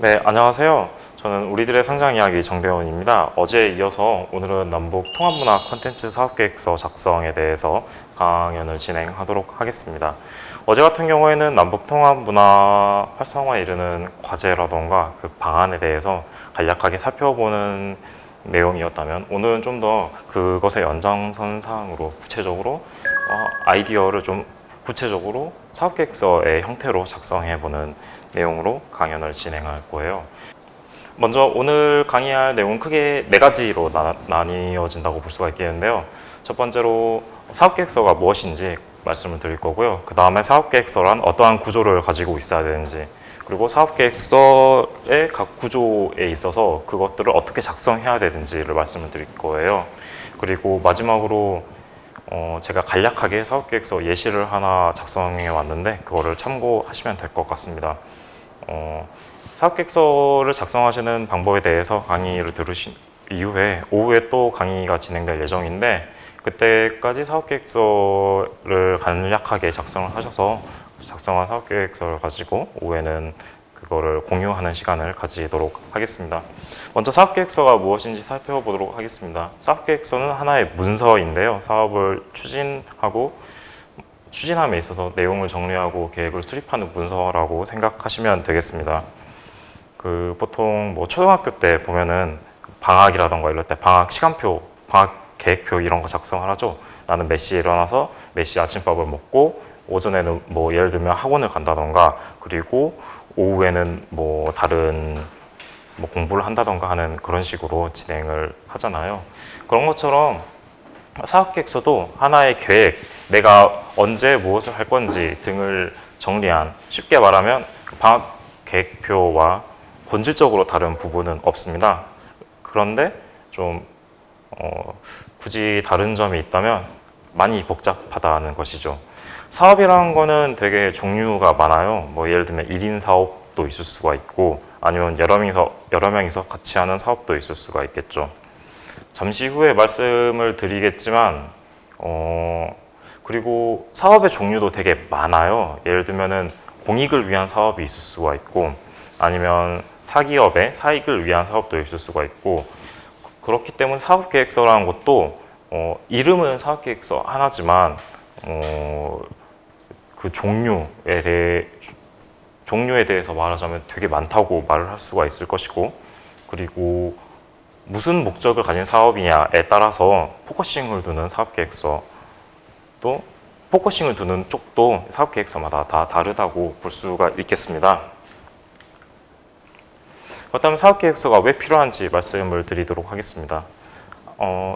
네, 안녕하세요. 저는 우리들의 성장 이야기 정대원입니다. 어제에 이어서 오늘은 남북 통합문화 콘텐츠 사업계획서 작성에 대해서 강연을 진행하도록 하겠습니다. 어제 같은 경우에는 남북 통합문화 활성화에 이르는 과제라던가 그 방안에 대해서 간략하게 살펴보는 내용이었다면, 오늘은 좀 더 그것의 연장선상으로 구체적으로 아이디어를 좀 구체적으로 사업계획서의 형태로 작성해보는 내용으로 강연을 진행할 거예요. 먼저 오늘 강의할 내용은 크게 네 가지로 나뉘어진다고 볼 수가 있겠는데요. 첫 번째로 사업계획서가 무엇인지 말씀을 드릴 거고요. 그 다음에 사업계획서란 어떠한 구조를 가지고 있어야 되는지, 그리고 사업계획서의 각 구조에 있어서 그것들을 어떻게 작성해야 되는지를 말씀을 드릴 거예요. 그리고 마지막으로 제가 간략하게 사업계획서 예시를 하나 작성해 왔는데 그거를 참고하시면 될 것 같습니다. 사업계획서를 작성하시는 방법에 대해서 강의를 들으신 이후에 오후에 또 강의가 진행될 예정인데, 그때까지 사업계획서를 간략하게 작성을 하셔서 작성한 사업계획서를 가지고 오후에는 그거를 공유하는 시간을 가지도록 하겠습니다. 먼저 사업계획서가 무엇인지 살펴보도록 하겠습니다. 사업계획서는 하나의 문서인데요. 사업을 추진함에 있어서 내용을 정리하고 계획을 수립하는 문서라고 생각하시면 되겠습니다. 보통 초등학교 때 보면은 방학이라던가 이럴 때 방학 시간표, 방학 계획표 이런 거 작성을 하죠. 나는 몇 시에 일어나서 몇 시에 아침밥을 먹고, 오전에는 예를 들면 학원을 간다던가, 그리고 오후에는 다른 공부를 한다던가 하는 그런 식으로 진행을 하잖아요. 그런 것처럼 사업계획서도 하나의 계획, 내가 언제 무엇을 할 건지 등을 정리한, 쉽게 말하면 방학 계획표와 본질적으로 다른 부분은 없습니다. 그런데 좀 굳이 다른 점이 있다면 많이 복잡하다는 것이죠. 사업이라는 거는 되게 종류가 많아요. 예를 들면 1인 사업도 있을 수가 있고, 아니면 여러 명이서 같이 하는 사업도 있을 수가 있겠죠. 잠시 후에 말씀을 드리겠지만, 그리고 사업의 종류도 되게 많아요. 예를 들면은 공익을 위한 사업이 있을 수가 있고, 아니면 사기업의 사익을 위한 사업도 있을 수가 있고, 그렇기 때문에 사업계획서라는 것도 이름은 사업계획서 하나지만 그 종류에 대해서 말하자면 되게 많다고 말을 할 수가 있을 것이고, 그리고 무슨 목적을 가진 사업이냐에 따라서 포커싱을 두는 사업계획서, 또 포커싱을 두는 쪽도 사업계획서마다 다 다르다고 볼 수가 있겠습니다. 그렇다면 사업계획서가 왜 필요한지 말씀을 드리도록 하겠습니다.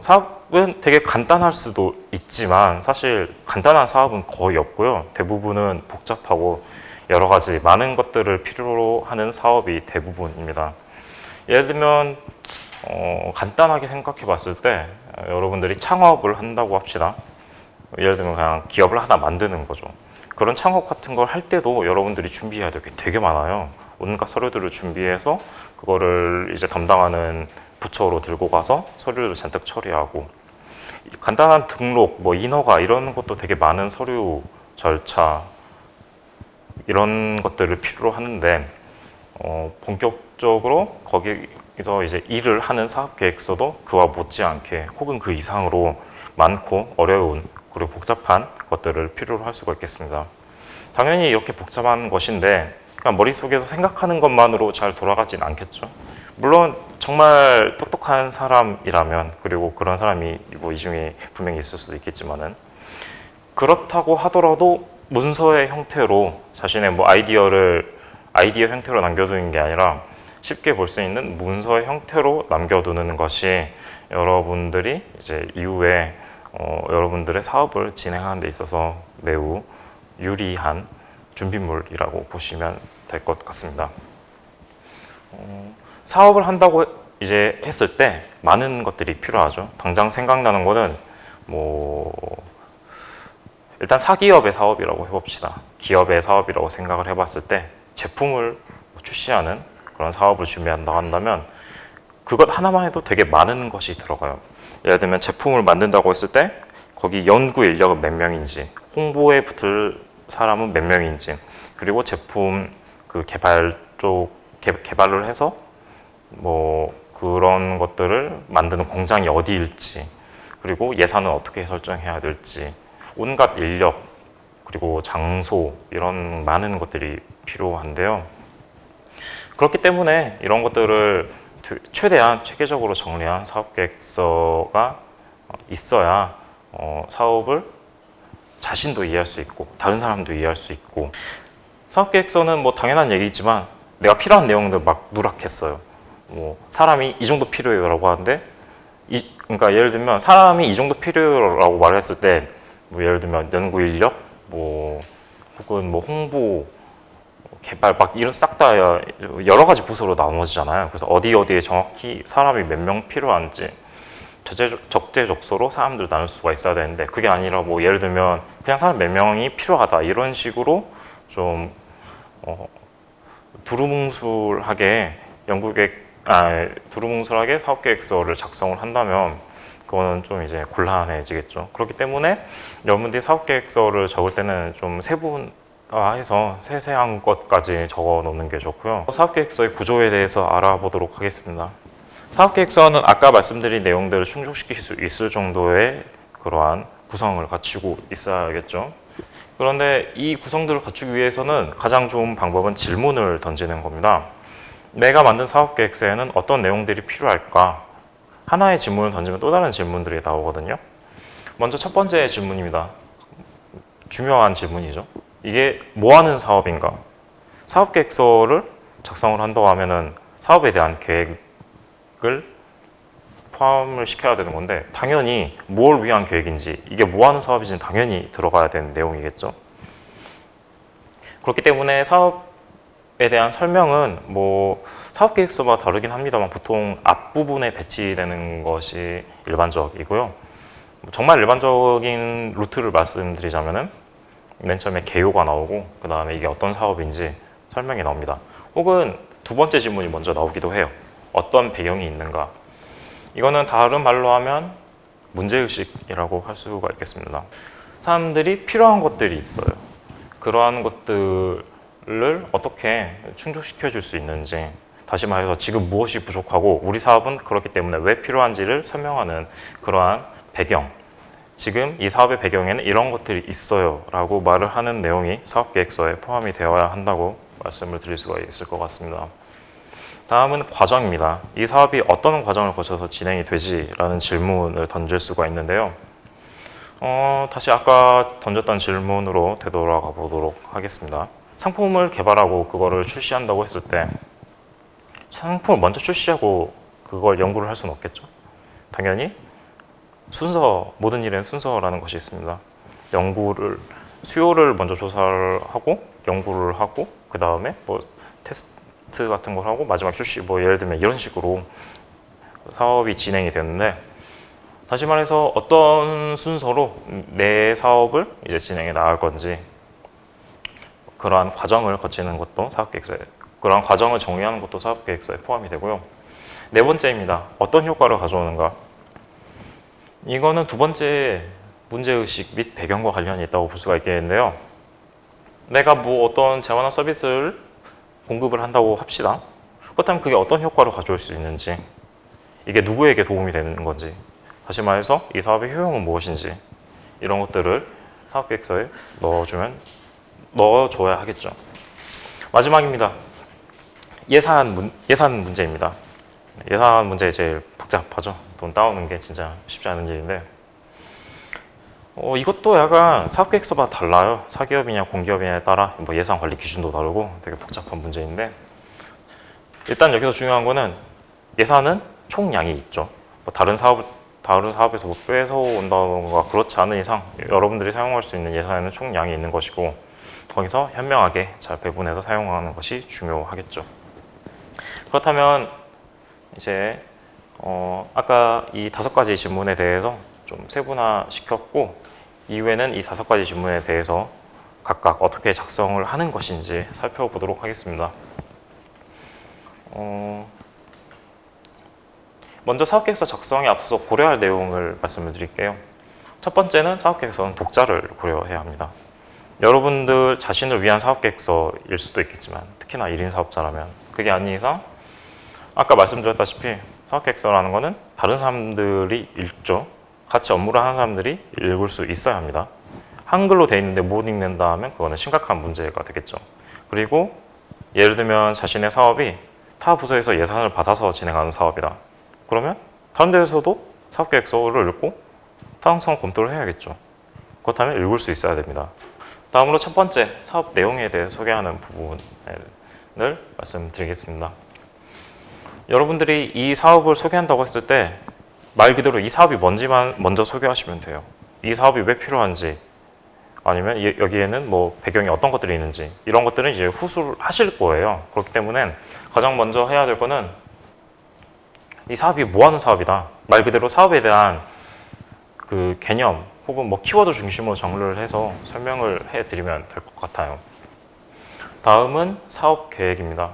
사업은 되게 간단할 수도 있지만 사실 간단한 사업은 거의 없고요. 대부분은 복잡하고 여러 가지 많은 것들을 필요로 하는 사업이 대부분입니다. 예를 들면 간단하게 생각해 봤을 때 여러분들이 창업을 한다고 합시다. 예를 들면 그냥 기업을 하나 만드는 거죠. 그런 창업 같은 걸 할 때도 여러분들이 준비해야 될 게 되게 많아요. 온갖 서류들을 준비해서 그거를 이제 담당하는 부처로 들고 가서 서류를 잔뜩 처리하고, 간단한 등록, 인허가 이런 것도 되게 많은 서류 절차 이런 것들을 필요로 하는데, 본격적으로 거기서 이제 일을 하는 사업계획서도 그와 못지않게 혹은 그 이상으로 많고 어려운 그리고 복잡한 것들을 필요로 할 수가 있겠습니다. 당연히 이렇게 복잡한 것인데 그냥 머릿속에서 생각하는 것만으로 잘 돌아가진 않겠죠. 물론 정말 똑똑한 사람이라면, 그리고 그런 사람이 이 중에 분명히 있을 수도 있겠지만은, 그렇다고 하더라도 문서의 형태로 자신의 아이디어 형태로 남겨두는 게 아니라 쉽게 볼 수 있는 문서의 형태로 남겨두는 것이 여러분들이 이제 이후에 여러분들의 사업을 진행하는 데 있어서 매우 유리한 준비물이라고 보시면 될 것 같습니다. 사업을 한다고 이제 했을 때 많은 것들이 필요하죠. 당장 생각나는 거는 일단 사기업의 사업이라고 해봅시다. 기업의 사업이라고 생각을 해봤을 때 제품을 출시하는 그런 사업을 준비한다고 한다면 그것 하나만 해도 되게 많은 것이 들어가요. 예를 들면 제품을 만든다고 했을 때 거기 연구 인력은 몇 명인지, 홍보에 붙을 사람은 몇 명인지, 그리고 제품 그 개발 쪽 개발을 해서 뭐 그런 것들을 만드는 공장이 어디일지, 그리고 예산은 어떻게 설정해야 될지, 온갖 인력 그리고 장소 이런 많은 것들이 필요한데요. 그렇기 때문에 이런 것들을 최대한 체계적으로 정리한 사업계획서가 있어야 사업을 자신도 이해할 수 있고 다른 사람도 이해할 수 있고, 사업계획서는 뭐 당연한 얘기지만 내가 필요한 내용들 막 누락했어요. 뭐 사람이 이 정도 필요해요라고 하는데 그러니까 예를 들면 사람이 이 정도 필요라고 말을 했을 때 뭐 예를 들면 연구 인력 뭐 혹은 뭐 홍보 개발 막 이런 싹 다 여러 가지 부서로 나눠지잖아요. 그래서 어디에 정확히 사람이 몇 명 필요한지 적재적소로 사람들 나눌 수가 있어야 되는데, 그게 아니라 뭐 예를 들면 그냥 사람 몇 명이 필요하다 이런 식으로 좀 두루뭉술하게 두루뭉술하게 사업계획서를 작성을 한다면 그거는 좀 이제 곤란해지겠죠. 그렇기 때문에 여러분들이 사업계획서를 적을 때는 좀 세분화해서 세세한 것까지 적어 놓는 게 좋고요. 사업계획서의 구조에 대해서 알아보도록 하겠습니다. 사업계획서는 아까 말씀드린 내용들을 충족시킬 수 있을 정도의 그러한 구성을 갖추고 있어야겠죠. 그런데 이 구성들을 갖추기 위해서는 가장 좋은 방법은 질문을 던지는 겁니다. 내가 만든 사업계획서에는 어떤 내용들이 필요할까? 하나의 질문을 던지면 또 다른 질문들이 나오거든요. 먼저 첫 번째 질문입니다. 중요한 질문이죠. 이게 뭐 하는 사업인가? 사업계획서를 작성을 한다고 하면은 사업에 대한 계획을 포함을 시켜야 되는 건데, 당연히 뭘 위한 계획인지, 이게 뭐 하는 사업인지 당연히 들어가야 되는 내용이겠죠. 그렇기 때문에 사업에 대한 설명은 뭐 사업계획서마다 다르긴 합니다만 보통 앞부분에 배치되는 것이 일반적이고요. 정말 일반적인 루트를 말씀드리자면은 맨 처음에 개요가 나오고 그 다음에 이게 어떤 사업인지 설명이 나옵니다. 혹은 두 번째 질문이 먼저 나오기도 해요. 어떤 배경이 있는가? 이거는 다른 말로 하면 문제의식이라고 할 수가 있겠습니다. 사람들이 필요한 것들이 있어요. 그러한 것들을 어떻게 충족시켜 줄 수 있는지, 다시 말해서 지금 무엇이 부족하고 우리 사업은 그렇기 때문에 왜 필요한지를 설명하는 그러한 배경, 지금 이 사업의 배경에는 이런 것들이 있어요 라고 말을 하는 내용이 사업계획서에 포함이 되어야 한다고 말씀을 드릴 수가 있을 것 같습니다. 다음은 과정입니다. 이 사업이 어떤 과정을 거쳐서 진행이 되지? 라는 질문을 던질 수가 있는데요. 다시 아까 던졌던 질문으로 되돌아가 보도록 하겠습니다. 상품을 개발하고 그거를 출시한다고 했을 때 상품을 먼저 출시하고 그걸 연구를 할 수는 없겠죠. 당연히 모든 일에는 순서라는 것이 있습니다. 수요를 먼저 조사를 하고 연구를 하고 그 다음에 뭐 테스트 같은 걸 하고 마지막 출시, 뭐 예를 들면 이런 식으로 사업이 진행이 되는데, 다시 말해서 어떤 순서로 내 사업을 이제 진행해 나갈 건지 그러한 과정을 거치는 것도 사업계획서에, 그러한 과정을 정의하는 것도 사업계획서에 포함이 되고요. 네 번째입니다. 어떤 효과를 가져오는가? 이거는 두 번째 문제의식 및 배경과 관련이 있다고 볼 수가 있겠는데요. 내가 뭐 어떤 재화나 서비스를 공급을 한다고 합시다. 그렇다면 그게 어떤 효과를 가져올 수 있는지, 이게 누구에게 도움이 되는 건지, 다시 말해서 이 사업의 효용은 무엇인지, 이런 것들을 사업계획서에 넣어줘야 하겠죠. 마지막입니다. 예산 문제입니다. 예산 문제 제일 복잡하죠. 돈 따오는 게 진짜 쉽지 않은 일인데, 이것도 약간 사업계획서마다 달라요. 사기업이냐 공기업이냐에 따라 뭐 예산 관리 기준도 다르고 되게 복잡한 문제인데, 일단 여기서 중요한 거는 예산은 총량이 있죠. 뭐 다른 사업에서 뭐 뺏어온다던가 그렇지 않은 이상 여러분들이 사용할 수 있는 예산에는 총량이 있는 것이고, 거기서 현명하게 잘 배분해서 사용하는 것이 중요하겠죠. 그렇다면 이제 아까 이 5가지 질문에 대해서 좀 세분화 시켰고, 이후에는 이 5가지 질문에 대해서 각각 어떻게 작성을 하는 것인지 살펴보도록 하겠습니다. 먼저 사업계획서 작성에 앞서서 고려할 내용을 말씀을 드릴게요. 첫 번째는 사업계획서는 독자를 고려해야 합니다. 여러분들 자신을 위한 사업계획서일 수도 있겠지만 특히나 1인 사업자라면 그게 아닌 이상 아까 말씀드렸다시피 사업계획서라는 거는 다른 사람들이 읽죠. 같이 업무를 하는 사람들이 읽을 수 있어야 합니다. 한글로 돼 있는데 못 읽는다 하면 그거는 심각한 문제가 되겠죠. 그리고 예를 들면 자신의 사업이 타 부서에서 예산을 받아서 진행하는 사업이다. 그러면 다른 데에서도 사업계획서를 읽고 타당성 검토를 해야겠죠. 그렇다면 읽을 수 있어야 됩니다. 다음으로 첫 번째 사업 내용에 대해 소개하는 부분을 말씀드리겠습니다. 여러분들이 이 사업을 소개한다고 했을 때 말 그대로 이 사업이 뭔지만 먼저 소개하시면 돼요. 이 사업이 왜 필요한지 아니면 여기에는 뭐 배경에 어떤 것들이 있는지 이런 것들은 이제 후수를 하실 거예요. 그렇기 때문에 가장 먼저 해야 될 거는 이 사업이 뭐 하는 사업이다. 말 그대로 사업에 대한 그 개념 혹은 뭐 키워드 중심으로 정리를 해서 설명을 해드리면 될 것 같아요. 다음은 사업 계획입니다.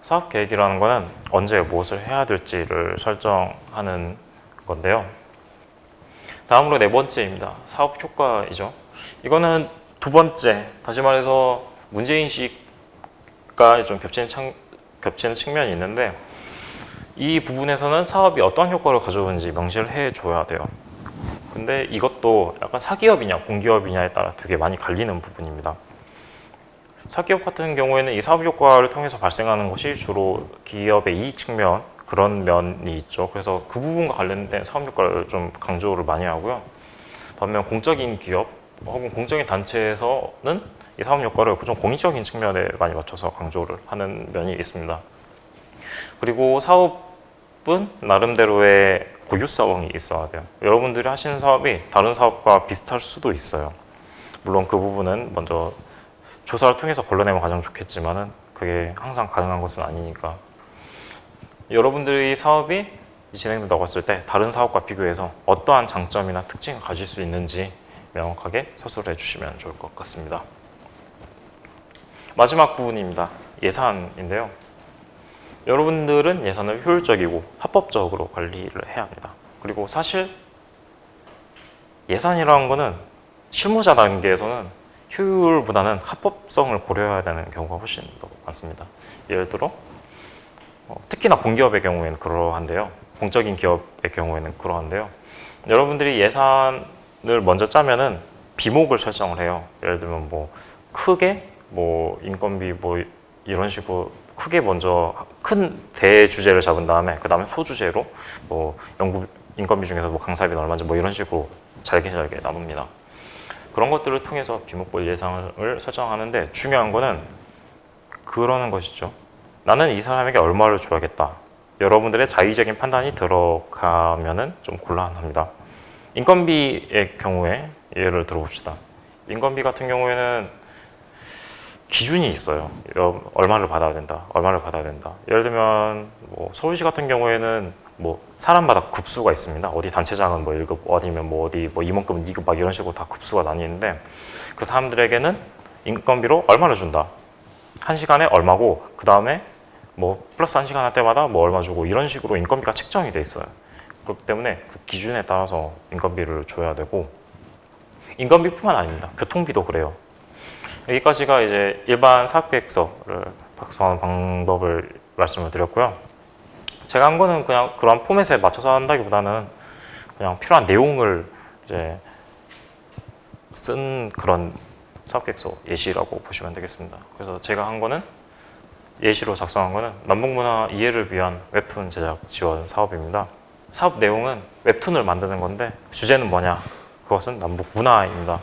사업 계획이라는 거는 언제 무엇을 해야 될지를 설정하는 건데요. 다음으로 네 번째입니다. 사업 효과이죠. 이거는 두 번째, 다시 말해서 문제인식과 좀 겹치는 측면이 있는데 이 부분에서는 사업이 어떤 효과를 가져오는지 명시를 해줘야 돼요. 근데 이것도 약간 사기업이냐 공기업이냐에 따라 되게 많이 갈리는 부분입니다. 사기업 같은 경우에는 이 사업 효과를 통해서 발생하는 것이 주로 기업의 이익 측면 그런 면이 있죠. 그래서 그 부분과 관련된 사업 효과를 좀 강조를 많이 하고요. 반면 공적인 기업 혹은 공적인 단체에서는 이 사업 효과를 좀 공익적인 측면에 많이 맞춰서 강조를 하는 면이 있습니다. 그리고 사업은 나름대로의 고유성이 있어야 돼요. 여러분들이 하시는 사업이 다른 사업과 비슷할 수도 있어요. 물론 그 부분은 먼저 조사를 통해서 걸러내면 가장 좋겠지만은 그게 항상 가능한 것은 아니니까 여러분들이 사업이 진행된다고 했을 때 다른 사업과 비교해서 어떠한 장점이나 특징을 가질 수 있는지 명확하게 서술해 주시면 좋을 것 같습니다. 마지막 부분입니다. 예산인데요. 여러분들은 예산을 효율적이고 합법적으로 관리를 해야 합니다. 그리고 사실 예산이라는 거는 실무자 단계에서는 효율보다는 합법성을 고려해야 되는 경우가 훨씬 더 많습니다. 예를 들어 특히나 공기업의 경우에는 그러한데요. 공적인 기업의 경우에는 그러한데요. 여러분들이 예산을 먼저 짜면은 비목을 설정을 해요. 예를 들면 뭐 크게 뭐 인건비 뭐 이런 식으로 크게 먼저 큰 대주제를 잡은 다음에 그 다음에 소주제로 뭐 연구 인건비 중에서 뭐 강사비는 얼마인지 뭐 이런 식으로 잘게 나눕니다. 그런 것들을 통해서 비목별 예산을 설정하는데 중요한 거는 그러는 것이죠. 나는 이 사람에게 얼마를 줘야겠다. 여러분들의 자의적인 판단이 들어가면은 좀 곤란합니다. 인건비의 경우에 예를 들어봅시다. 인건비 같은 경우에는 기준이 있어요. 얼마를 받아야 된다. 얼마를 받아야 된다. 예를 들면 뭐 서울시 같은 경우에는 뭐 사람마다 급수가 있습니다. 어디 단체장은 뭐 1급, 어디면 뭐 어디 뭐 임원급은 2급 막 이런 식으로 다 급수가 나뉘는데 그 사람들에게는 인건비로 얼마를 준다. 1시간에 얼마고 그 다음에 뭐 플러스 1시간 할 때마다 뭐 얼마 주고 이런 식으로 인건비가 책정이 돼 있어요. 그렇기 때문에 그 기준에 따라서 인건비를 줘야 되고 인건비뿐만 아닙니다. 교통비도 그래요. 여기까지가 이제 일반 사업계획서를 작성하는 방법을 말씀을 드렸고요. 제가 한 거는 그냥 그런 포맷에 맞춰서 한다기보다는 그냥 필요한 내용을 이제 쓴 그런 사업계획서 예시라고 보시면 되겠습니다. 그래서 제가 한 거는 예시로 작성한 거는 남북문화 이해를 위한 웹툰 제작 지원 사업입니다. 사업 내용은 웹툰을 만드는 건데 주제는 뭐냐? 그것은 남북문화입니다.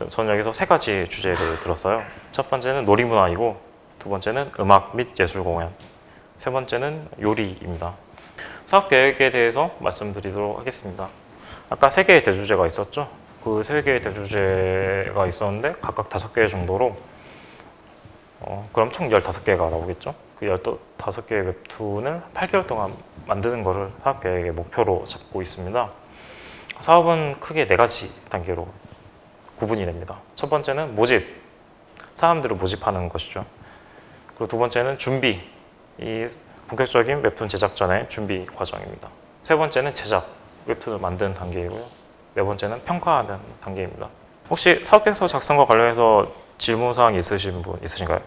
저는 여기서 세 가지 주제를 들었어요. 첫 번째는 놀이문화이고 두 번째는 음악 및 예술공연, 세 번째는 요리입니다. 사업 계획에 대해서 말씀드리도록 하겠습니다. 아까 세 개의 대주제가 있었죠? 그 세 개의 대주제가 있었는데 각각 5개 정도로 그럼 총 15개가 나오겠죠? 그 15개의 웹툰을 8개월 동안 만드는 것을 사업 계획의 목표로 잡고 있습니다. 사업은 크게 4가지 단계로 구분이 됩니다. 첫 번째는 모집, 사람들을 모집하는 것이죠. 그리고 두 번째는 준비, 이 본격적인 웹툰 제작 전의 준비 과정입니다. 세 번째는 제작, 웹툰을 만드는 단계이고요. 네 번째는 평가하는 단계입니다. 혹시 사업계획서 작성과 관련해서 질문사항 있으신 분 있으신가요?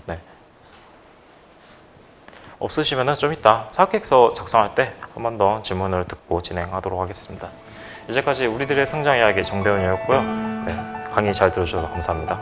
네. 없으시면 좀 이따 사업계획서 작성할 때 한 번 더 질문을 듣고 진행하도록 하겠습니다. 이제까지 우리들의 성장 이야기 정대훈이었고요. 네, 강의 잘 들어주셔서 감사합니다.